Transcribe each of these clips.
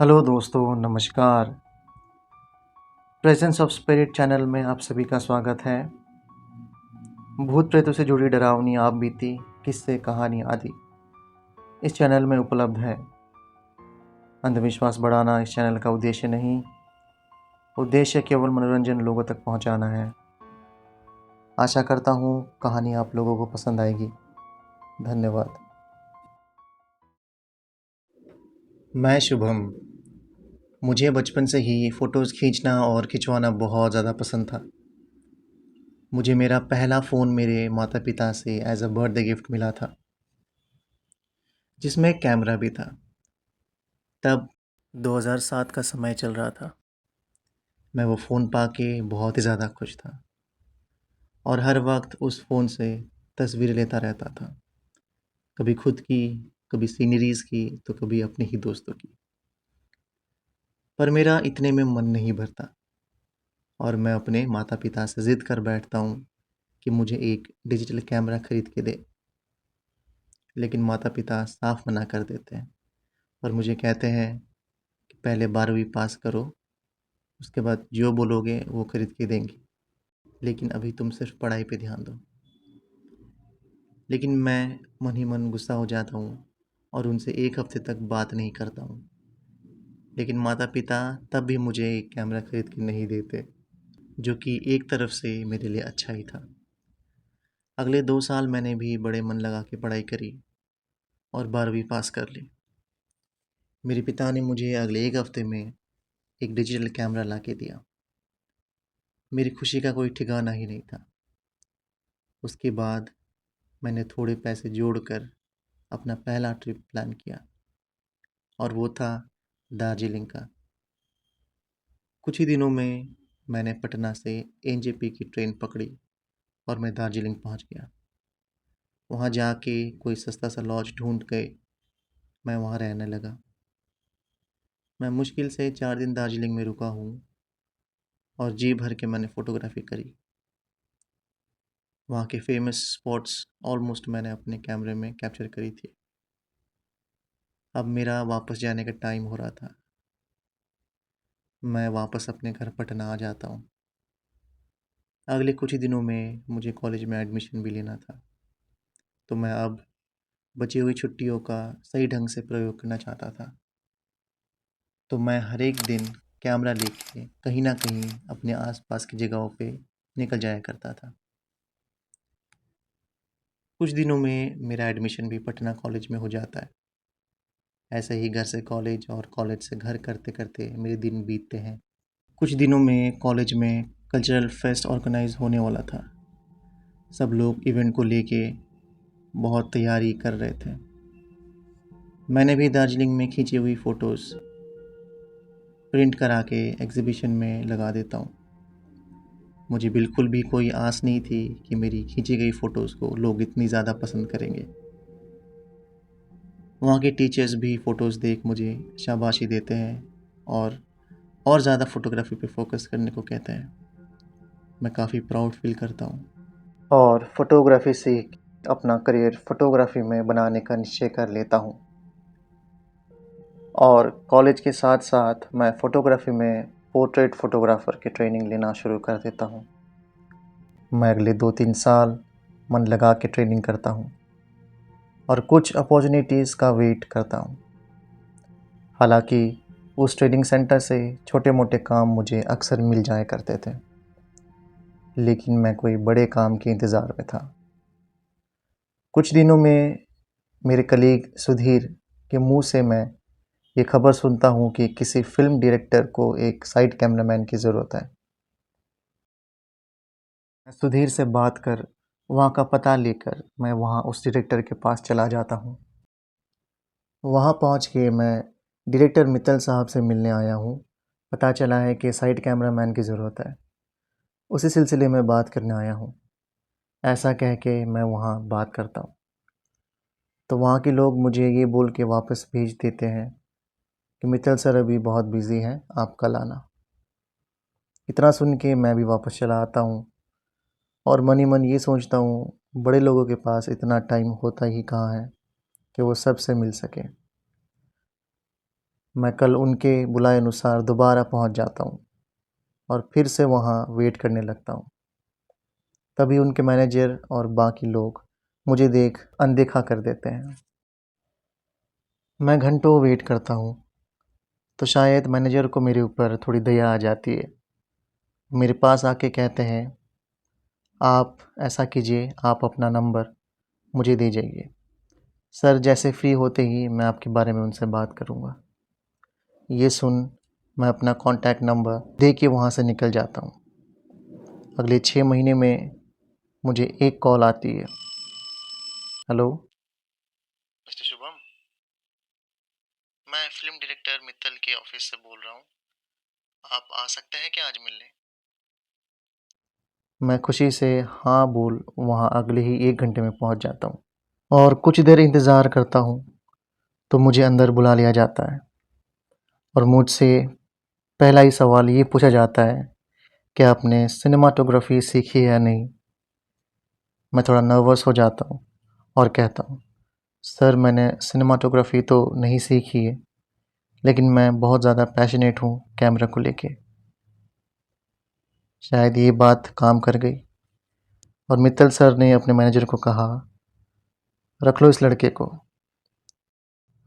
Hello दोस्तों, नमस्कार। Presence of spirit channel में आप सभी का स्वागत है। भूत प्रेतों से जुड़ी डरावनी आप बीती किस्से कहानी आदि इस चैनल में उपलब्ध है। अंधविश्वास बढ़ाना इस चैनल का उद्देश्य नहीं, उद्देश्य केवल मनोरंजन लोगों तक पहुंचाना है। आशा करता हूं कहानी आप लोगों को पसंद आएगी। धन्यवाद। मैं शुभम। मुझे बचपन से ही फ़ोटोज़ खींचना और खिंचवाना बहुत ज़्यादा पसंद था। मुझे मेरा पहला फ़ोन मेरे माता पिता से एज अ बर्थडे गिफ्ट मिला था, जिसमें एक कैमरा भी था। तब 2007 का समय चल रहा था। मैं वो फ़ोन पाके बहुत ही ज़्यादा खुश था और हर वक्त उस फ़ोन से तस्वीरें लेता रहता था। कभी खुद की, कभी सीनरीज़ की, तो कभी अपने ही दोस्तों की। पर मेरा इतने में मन नहीं भरता और मैं अपने माता पिता से ज़िद कर बैठता हूँ कि मुझे एक डिजिटल कैमरा खरीद के दे। लेकिन माता पिता साफ मना कर देते हैं और मुझे कहते हैं कि पहले 12वीं पास करो, उसके बाद जो बोलोगे वो खरीद के देंगे, लेकिन अभी तुम सिर्फ पढ़ाई पे ध्यान दो। लेकिन मैं मन ही मन गुस्सा हो जाता हूँ और उनसे एक हफ्ते तक बात नहीं करता हूँ। लेकिन माता पिता तब भी मुझे एक कैमरा खरीद के नहीं देते, जो कि एक तरफ से मेरे लिए अच्छा ही था। अगले 2 साल मैंने भी बड़े मन लगा के पढ़ाई करी और 12वीं पास कर ली। मेरे पिता ने मुझे अगले एक हफ्ते में एक डिजिटल कैमरा ला के दिया। मेरी खुशी का कोई ठिकाना ही नहीं था। उसके बाद मैंने थोड़े पैसे जोड़कर अपना पहला ट्रिप प्लान किया और वो था दार्जिलिंग का। कुछ ही दिनों में मैंने पटना से एनजेपी की ट्रेन पकड़ी और मैं दार्जिलिंग पहुंच गया। वहां जाके कोई सस्ता सा लॉज ढूंढ के मैं वहां रहने लगा। मैं मुश्किल से 4 दिन दार्जिलिंग में रुका हूँ और जी भर के मैंने फ़ोटोग्राफी करी। वहाँ के फेमस स्पॉट्स ऑलमोस्ट मैंने अपने कैमरे में कैप्चर करी थी। अब मेरा वापस जाने का टाइम हो रहा था। मैं वापस अपने घर पटना आ जाता हूँ। अगले कुछ ही दिनों में मुझे कॉलेज में एडमिशन भी लेना था, तो मैं अब बची हुई छुट्टियों का सही ढंग से प्रयोग करना चाहता था। तो मैं हर एक दिन कैमरा लेके कहीं ना कहीं अपने आसपास की जगहों पे निकल जाया करता था। कुछ दिनों में मेरा एडमिशन भी पटना कॉलेज में हो जाता है। ऐसे ही घर से कॉलेज और कॉलेज से घर करते करते मेरे दिन बीतते हैं। कुछ दिनों में कॉलेज में कल्चरल फेस्ट ऑर्गेनाइज होने वाला था। सब लोग इवेंट को लेके बहुत तैयारी कर रहे थे। मैंने भी दार्जिलिंग में खींची हुई फ़ोटोज़ प्रिंट करा के एग्ज़िबिशन में लगा देता हूँ। मुझे बिल्कुल भी कोई आस नहीं थी कि मेरी खींची गई फ़ोटोज़ को लोग इतनी ज़्यादा पसंद करेंगे। वहाँ के टीचर्स भी फ़ोटोज़ देख मुझे शाबाशी देते हैं और ज़्यादा फ़ोटोग्राफी पे फोकस करने को कहते हैं। मैं काफ़ी प्राउड फील करता हूँ और फ़ोटोग्राफी से अपना करियर फ़ोटोग्राफी में बनाने का निश्चय कर लेता हूँ। और कॉलेज के साथ साथ मैं फ़ोटोग्राफी में पोर्ट्रेट फ़ोटोग्राफ़र की ट्रेनिंग लेना शुरू कर देता हूँ। मैं अगले 2-3 साल मन लगा के ट्रेनिंग करता हूँ और कुछ अपॉर्चुनिटीज़ का वेट करता हूँ। हालांकि उस ट्रेनिंग सेंटर से छोटे मोटे काम मुझे अक्सर मिल जाया करते थे, लेकिन मैं कोई बड़े काम के इंतज़ार में था। कुछ दिनों में मेरे कलीग सुधीर के मुंह से मैं ये खबर सुनता हूँ कि किसी फिल्म डायरेक्टर को एक साइड कैमरामैन की ज़रूरत है। मैं सुधीर से बात कर वहाँ का पता लेकर मैं वहाँ उस डायरेक्टर के पास चला जाता हूँ। वहाँ पहुँच के मैं डायरेक्टर मित्तल साहब से मिलने आया हूँ। पता चला है कि साइड कैमरामैन की ज़रूरत है। उसी सिलसिले में बात करने आया हूँ, ऐसा कह के मैं वहाँ बात करता हूँ। तो वहाँ के लोग मुझे ये बोल के वापस भेज देते हैं कि मित्तल सर अभी बहुत बिज़ी हैं, आप कल आना। इतना सुन के मैं भी वापस चला आता हूँ और मन ही मन ये सोचता हूँ, बड़े लोगों के पास इतना टाइम होता ही कहाँ है कि वो सबसे मिल सके। मैं कल उनके बुलाए अनुसार दोबारा पहुंच जाता हूं और फिर से वहां वेट करने लगता हूं। तभी उनके मैनेजर और बाकी लोग मुझे देख अनदेखा कर देते हैं। मैं घंटों वेट करता हूं, तो शायद मैनेजर को मेरे ऊपर थोड़ी दया आ जाती है। मेरे पास आके कहते हैं, आप ऐसा कीजिए, आप अपना नंबर मुझे दे जाइए। सर जैसे फ्री होते ही मैं आपके बारे में उनसे बात करूँगा। ये सुन मैं अपना कॉन्टैक्ट नंबर दे के वहाँ से निकल जाता हूँ। अगले 6 महीने में मुझे एक कॉल आती है। हेलो मिस्टर शुभम, मैं फिल्म डायरेक्टर मित्तल के ऑफिस से बोल रहा हूँ। आप आ सकते हैं क्या आज मिलने? मैं खुशी से हाँ बोल वहाँ अगले ही 1 घंटे में पहुँच जाता हूँ और कुछ देर इंतज़ार करता हूँ तो मुझे अंदर बुला लिया जाता है और मुझसे पहला ही सवाल ये पूछा जाता है कि आपने सिनेमाटोग्राफी सीखी है या नहीं। मैं थोड़ा नर्वस हो जाता हूँ और कहता हूँ, सर मैंने सिनेमाटोग्राफी तो नहीं सीखी है, लेकिन मैं बहुत ज़्यादा पैशनेट हूँ कैमरा को लेके। शायद ये बात काम कर गई और मित्तल सर ने अपने मैनेजर को कहा, रख लो इस लड़के को।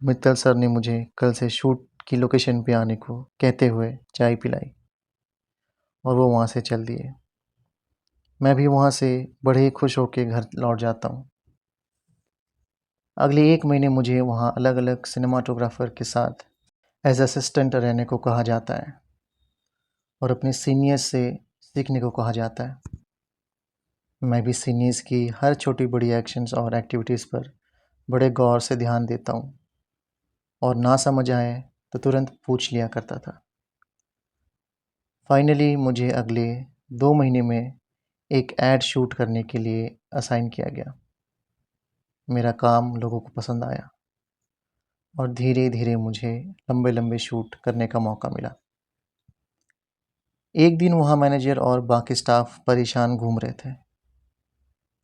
मित्तल सर ने मुझे कल से शूट की लोकेशन पे आने को कहते हुए चाय पिलाई और वो वहाँ से चल दिए। मैं भी वहाँ से बड़े ही खुश होकर घर लौट जाता हूँ। अगले 1 महीने मुझे वहाँ अलग अलग सिनेमाटोग्राफर के साथ एज असिस्टेंट रहने को कहा जाता है और अपने सीनियर्स से सीखने को कहा जाता है। मैं भी सीनियर्स की हर छोटी बड़ी एक्शंस और एक्टिविटीज़ पर बड़े गौर से ध्यान देता हूँ और ना समझ आए तो तुरंत पूछ लिया करता था। फाइनली मुझे अगले 2 महीने में एक ऐड शूट करने के लिए असाइन किया गया। मेरा काम लोगों को पसंद आया और धीरे धीरे मुझे लंबे लंबे शूट करने का मौका मिला। एक दिन वहाँ मैनेजर और बाकी स्टाफ परेशान घूम रहे थे,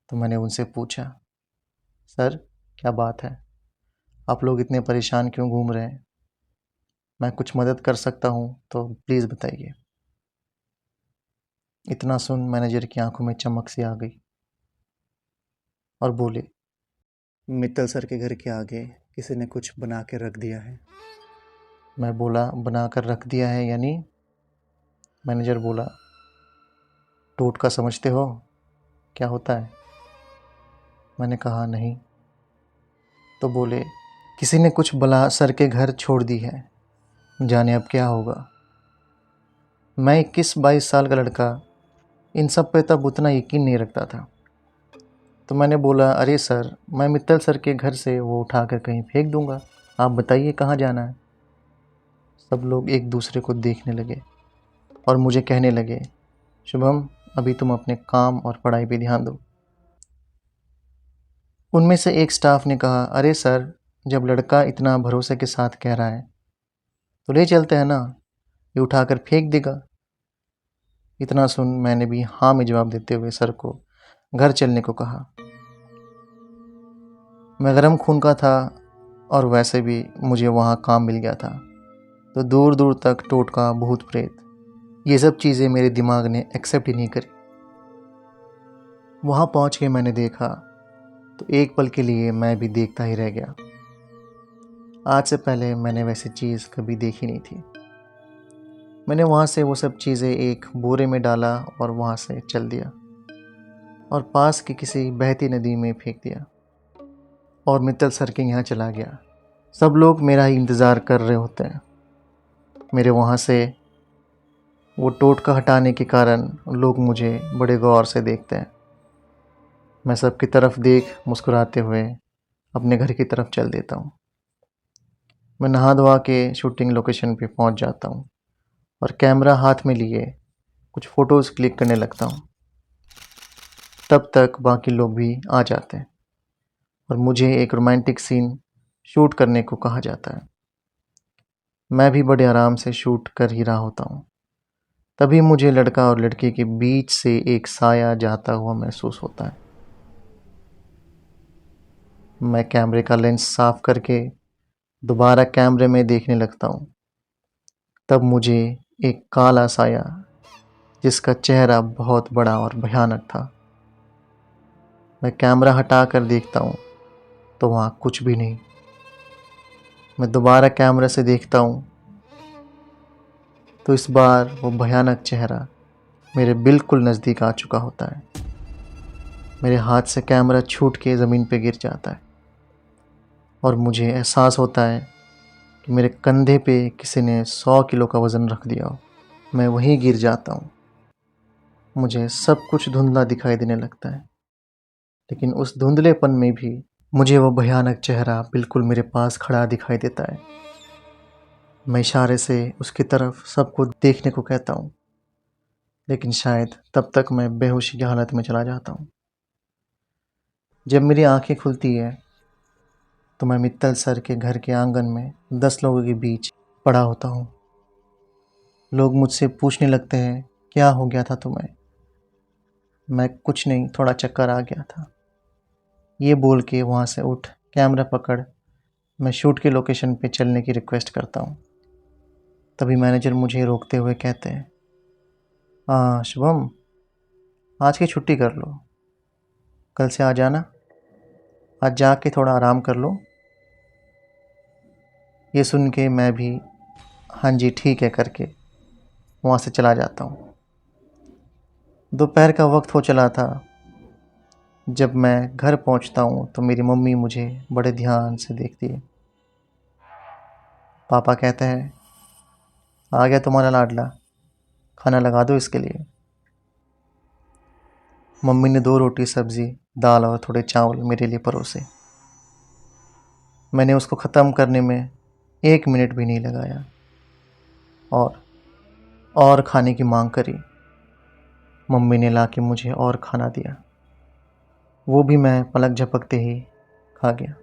तो मैंने उनसे पूछा, सर क्या बात है, आप लोग इतने परेशान क्यों घूम रहे हैं? मैं कुछ मदद कर सकता हूँ तो प्लीज़ बताइए। इतना सुन मैनेजर की आंखों में चमक सी आ गई और बोले, मित्तल सर के घर के आगे किसी ने कुछ बना के रख दिया है। मैं बोला, बना कर रख दिया है यानी? मैनेजर बोला, टोटका समझते हो क्या होता है? मैंने कहा नहीं। तो बोले, किसी ने कुछ बला सर के घर छोड़ दी है, जाने अब क्या होगा। मैं 21-22 साल का लड़का इन सब पे तब उतना यकीन नहीं रखता था। तो मैंने बोला, अरे सर मैं मित्तल सर के घर से वो उठा कर कहीं फेंक दूंगा, आप बताइए कहाँ जाना है। सब लोग एक दूसरे को देखने लगे और मुझे कहने लगे, शुभम अभी तुम अपने काम और पढ़ाई पे ध्यान दो। उनमें से एक स्टाफ ने कहा, अरे सर जब लड़का इतना भरोसे के साथ कह रहा है तो ले चलते हैं ना, ये उठाकर फेंक देगा। इतना सुन मैंने भी हाँ में जवाब देते हुए सर को घर चलने को कहा। मैं गरम खून का था और वैसे भी मुझे वहाँ काम मिल गया था, तो दूर दूर तक टोटका भूत प्रेत ये सब चीज़ें मेरे दिमाग ने एक्सेप्ट ही नहीं करी। वहाँ पहुँच के मैंने देखा तो एक पल के लिए मैं भी देखता ही रह गया। आज से पहले मैंने वैसी चीज़ कभी देखी नहीं थी। मैंने वहाँ से वो सब चीज़ें एक बोरे में डाला और वहाँ से चल दिया और पास की किसी बहती नदी में फेंक दिया और मित्तल सर के यहाँ चला गया। सब लोग मेरा ही इंतज़ार कर रहे होते हैं। मेरे वहाँ से वो टोटका हटाने के कारण लोग मुझे बड़े गौर से देखते हैं। मैं सबकी तरफ देख मुस्कुराते हुए अपने घर की तरफ चल देता हूँ। मैं नहा धोवा के शूटिंग लोकेशन पे पहुँच जाता हूँ और कैमरा हाथ में लिए कुछ फ़ोटोज़ क्लिक करने लगता हूँ। तब तक बाकी लोग भी आ जाते हैं और मुझे एक रोमांटिक सीन शूट करने को कहा जाता है। मैं भी बड़े आराम से शूट कर ही रहा होता हूँ। तभी मुझे लड़का और लड़की के बीच से एक साया जाता हुआ महसूस होता है। मैं कैमरे का लेंस साफ करके दोबारा कैमरे में देखने लगता हूँ तब मुझे एक काला साया, जिसका चेहरा बहुत बड़ा और भयानक था। मैं कैमरा हटा कर देखता हूँ तो वहाँ कुछ भी नहीं। मैं दोबारा कैमरे से देखता हूँ तो इस बार वो भयानक चेहरा मेरे बिल्कुल नज़दीक आ चुका होता है। मेरे हाथ से कैमरा छूट के ज़मीन पे गिर जाता है और मुझे एहसास होता है कि मेरे कंधे पे किसी ने 100 किलो का वज़न रख दिया हो। मैं वहीं गिर जाता हूँ। मुझे सब कुछ धुंधला दिखाई देने लगता है, लेकिन उस धुंधलेपन में भी मुझे वो भयानक चेहरा बिल्कुल मेरे पास खड़ा दिखाई देता है। मैं इशारे से उसकी तरफ सबको देखने को कहता हूँ, लेकिन शायद तब तक मैं बेहोशी की हालत में चला जाता हूँ। जब मेरी आंखें खुलती है तो मैं मित्तल सर के घर के आंगन में 10 लोगों के बीच पड़ा होता हूँ। लोग मुझसे पूछने लगते हैं, क्या हो गया था तुम्हें? मैं कुछ नहीं, थोड़ा चक्कर आ गया था, ये बोल के वहाँ से उठ कैमरा पकड़ मैं शूट की लोकेशन पे चलने की रिक्वेस्ट करता हूँ। तभी मैनेजर मुझे रोकते हुए कहते हैं, हाँ शुभम, आज की छुट्टी कर लो, कल से आ जाना, आज जाके थोड़ा आराम कर लो। ये सुन के मैं भी हाँ जी ठीक है करके वहाँ से चला जाता हूँ। दोपहर का वक्त हो चला था। जब मैं घर पहुँचता हूँ तो मेरी मम्मी मुझे बड़े ध्यान से देखती है। पापा कहते हैं, आ गया तुम्हारा लाडला, खाना लगा दो इसके लिए। मम्मी ने 2 रोटी सब्ज़ी दाल और थोड़े चावल मेरे लिए परोसे। मैंने उसको ख़त्म करने में 1 मिनट भी नहीं लगाया और खाने की मांग करी। मम्मी ने लाके मुझे और खाना दिया, वो भी मैं पलक झपकते ही खा गया।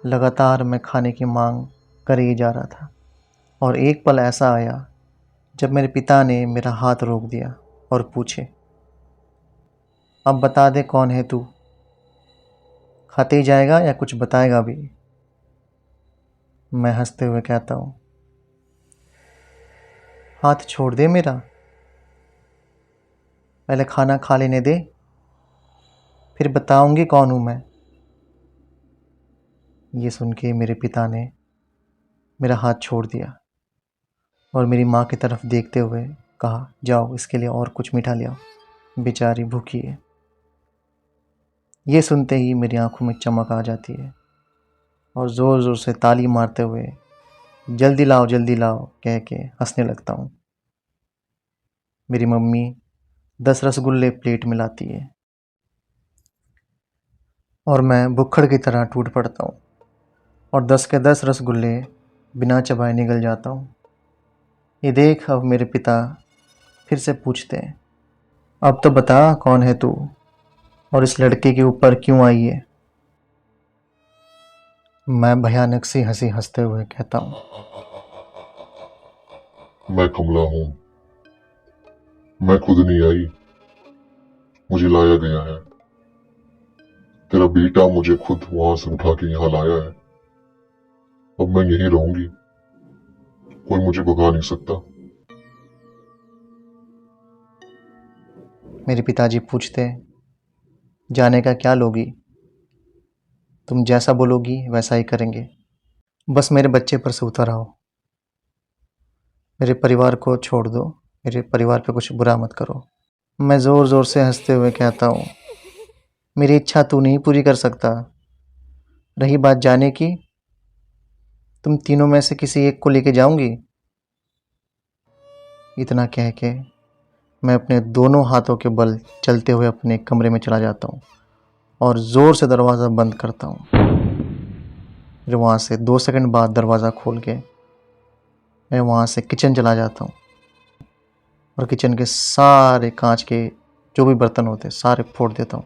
लगातार मैं खाने की मांग करे ही जा रहा था और एक पल ऐसा आया जब मेरे पिता ने मेरा हाथ रोक दिया और पूछे, अब बता दे कौन है तू, खाते ही जाएगा या कुछ बताएगा भी? मैं हंसते हुए कहता हूँ, हाथ छोड़ दे मेरा, पहले खाना खा लेने दे, फिर बताऊंगी कौन हूँ मैं। ये सुन के मेरे पिता ने मेरा हाथ छोड़ दिया और मेरी माँ की तरफ देखते हुए कहा, जाओ इसके लिए और कुछ मीठा ले आओ, बेचारी भूखी है। ये सुनते ही मेरी आंखों में चमक आ जाती है और ज़ोर ज़ोर से ताली मारते हुए जल्दी लाओ कह के हंसने लगता हूँ। मेरी मम्मी 10 रसगुल्ले प्लेट में लाती है और मैं भुक्खड़ की तरह टूट पड़ता हूँ और 10 के 10 रसगुल्ले बिना चबाए निगल जाता हूँ। ये देख अब मेरे पिता फिर से पूछते हैं, अब तो बता कौन है तू और इस लड़के के ऊपर क्यों आई है? मैं भयानक सी हंसी हंसते हुए कहता हूँ, मैं कमला हूँ, मैं खुद नहीं आई, मुझे लाया गया है। तेरा बेटा मुझे खुद वहां से उठा के यहाँ लाया है। अब मैं यहीं रहूंगी, कोई मुझे भगा नहीं सकता। मेरे पिताजी पूछते हैं, जाने का क्या लोगी? तुम जैसा बोलोगी वैसा ही करेंगे, बस मेरे बच्चे पर से उतर आओ, मेरे परिवार को छोड़ दो, मेरे परिवार पे कुछ बुरा मत करो। मैं ज़ोर ज़ोर से हंसते हुए कहता हूँ, मेरी इच्छा तू नहीं पूरी कर सकता। रही बात जाने की, तुम तीनों में से किसी एक को लेके जाऊंगी। इतना कह के मैं अपने दोनों हाथों के बल चलते हुए अपने कमरे में चला जाता हूँ और ज़ोर से दरवाज़ा बंद करता हूँ। फिर वहाँ से 2 सेकंड बाद दरवाज़ा खोल के मैं वहाँ से किचन चला जाता हूँ और किचन के सारे कांच के जो भी बर्तन होते सारे फोड़ देता हूँ।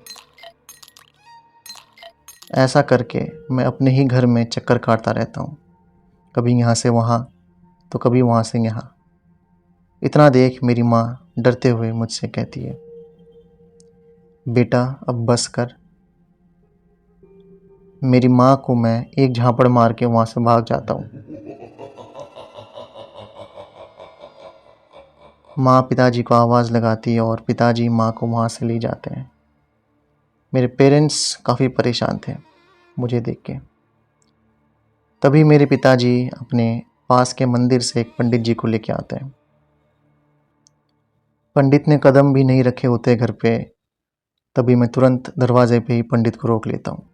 ऐसा करके मैं अपने ही घर में चक्कर काटता रहता हूँ, कभी यहाँ से वहाँ तो कभी वहाँ से यहाँ। इतना देख मेरी माँ डरते हुए मुझसे कहती है, बेटा अब बस कर। मेरी माँ को मैं एक झापड़ मार के वहाँ से भाग जाता हूँ। माँ पिताजी को आवाज़ लगाती है और पिताजी माँ को वहाँ से ले जाते हैं। मेरे पेरेंट्स काफ़ी परेशान थे मुझे देख के। तभी मेरे पिताजी अपने पास के मंदिर से एक पंडित जी को लेके आते हैं। पंडित ने कदम भी नहीं रखे होते घर पे, तभी मैं तुरंत दरवाजे पे ही पंडित को रोक लेता हूँ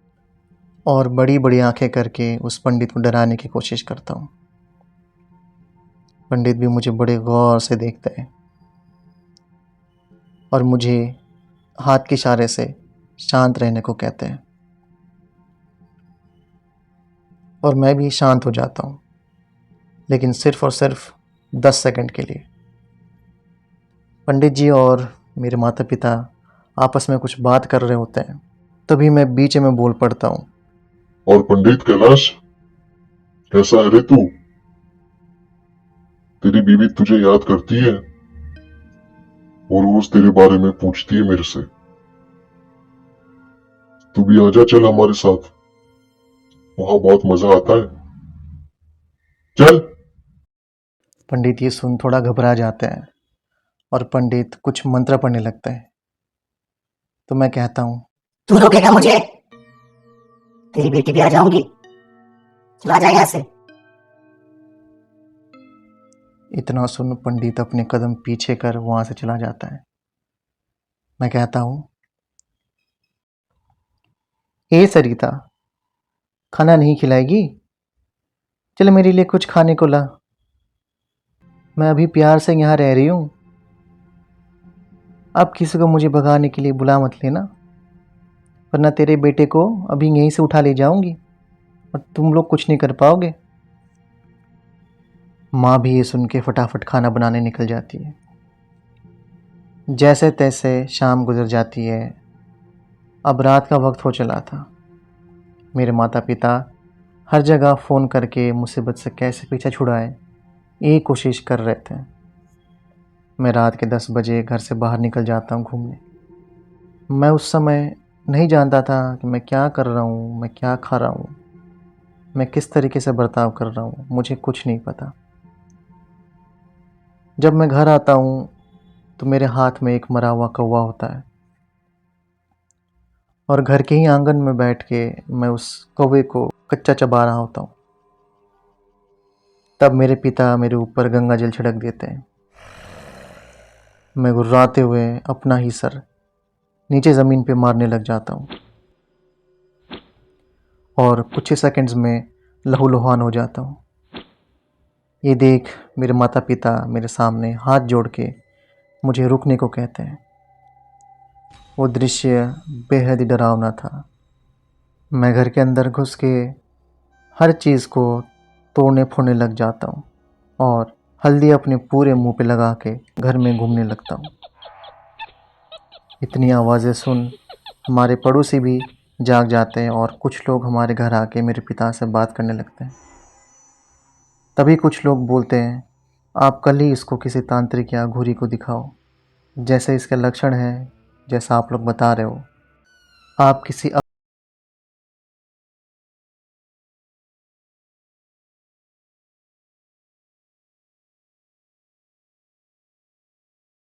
और बड़ी बड़ी आंखें करके उस पंडित को डराने की कोशिश करता हूँ। पंडित भी मुझे बड़े गौर से देखते हैं और मुझे हाथ के इशारे से शांत रहने को कहते हैं और मैं भी शांत हो जाता हूँ, लेकिन सिर्फ और सिर्फ 10 सेकंड के लिए। पंडित जी और मेरे माता पिता आपस में कुछ बात कर रहे होते हैं, तभी मैं बीच में बोल पड़ता हूँ। और पंडित कैलाश, कैसा है रे तू? तेरी बीवी तुझे याद करती है और रोज तेरे बारे में पूछती है मेरे से। तू भी आजा, चल हमारे साथ, वहां बहुत मजा आता है, चल। पंडित ये सुन थोड़ा घबरा जाते हैं और पंडित कुछ मंत्र पढ़ने लगते हैं। तो मैं कहता हूँ, तू रोकेगा मुझे? तेरी बेटी भी आ जाऊंगी, चला जा यहाँ से। इतना सुन पंडित अपने कदम पीछे कर वहाँ से चला जाता है। मैं कहता हूँ, ए सरिता, खाना नहीं खिलाएगी? चल मेरे लिए कुछ खाने को ला, मैं अभी प्यार से यहाँ रह रही हूँ। अब किसी को मुझे भगाने के लिए बुला मत लेना, वरना तेरे बेटे को अभी यहीं से उठा ले जाऊंगी और तुम लोग कुछ नहीं कर पाओगे। माँ भी ये सुन के फटाफट खाना बनाने निकल जाती है। जैसे तैसे शाम गुजर जाती है। अब रात का वक्त हो चला था। मेरे माता पिता हर जगह फ़ोन करके मुसीबत से कैसे पीछा छुड़ाए यही कोशिश कर रहे थे। मैं रात के 10 बजे घर से बाहर निकल जाता हूँ घूमने। मैं उस समय नहीं जानता था कि मैं क्या कर रहा हूँ, मैं क्या खा रहा हूँ, मैं किस तरीके से बर्ताव कर रहा हूँ, मुझे कुछ नहीं पता। जब मैं घर आता हूँ तो मेरे हाथ में एक मरा हुआ कौवा होता है और घर के ही आंगन में बैठ के मैं उस कौवे को कच्चा चबा रहा होता हूँ। तब मेरे पिता मेरे ऊपर गंगा जल छिड़क देते हैं। मैं गुर्राते हुए अपना ही सर नीचे ज़मीन पे मारने लग जाता हूँ और कुछ ही सेकंड्स में लहूलुहान हो जाता हूँ। ये देख मेरे माता पिता मेरे सामने हाथ जोड़ के मुझे रुकने को कहते हैं। वो दृश्य बेहद ही डरावना था। मैं घर के अंदर घुस के हर चीज़ को तोड़ने फोड़ने लग जाता हूँ और हल्दी अपने पूरे मुंह पे लगा के घर में घूमने लगता हूँ। इतनी आवाज़ें सुन हमारे पड़ोसी भी जाग जाते हैं और कुछ लोग हमारे घर आके मेरे पिता से बात करने लगते हैं। तभी कुछ लोग बोलते हैं, आप कल ही इसको किसी तांत्रिक या घुरी को दिखाओ। जैसे इसके लक्षण हैं, जैसा आप लोग बता रहे हो, आप किसी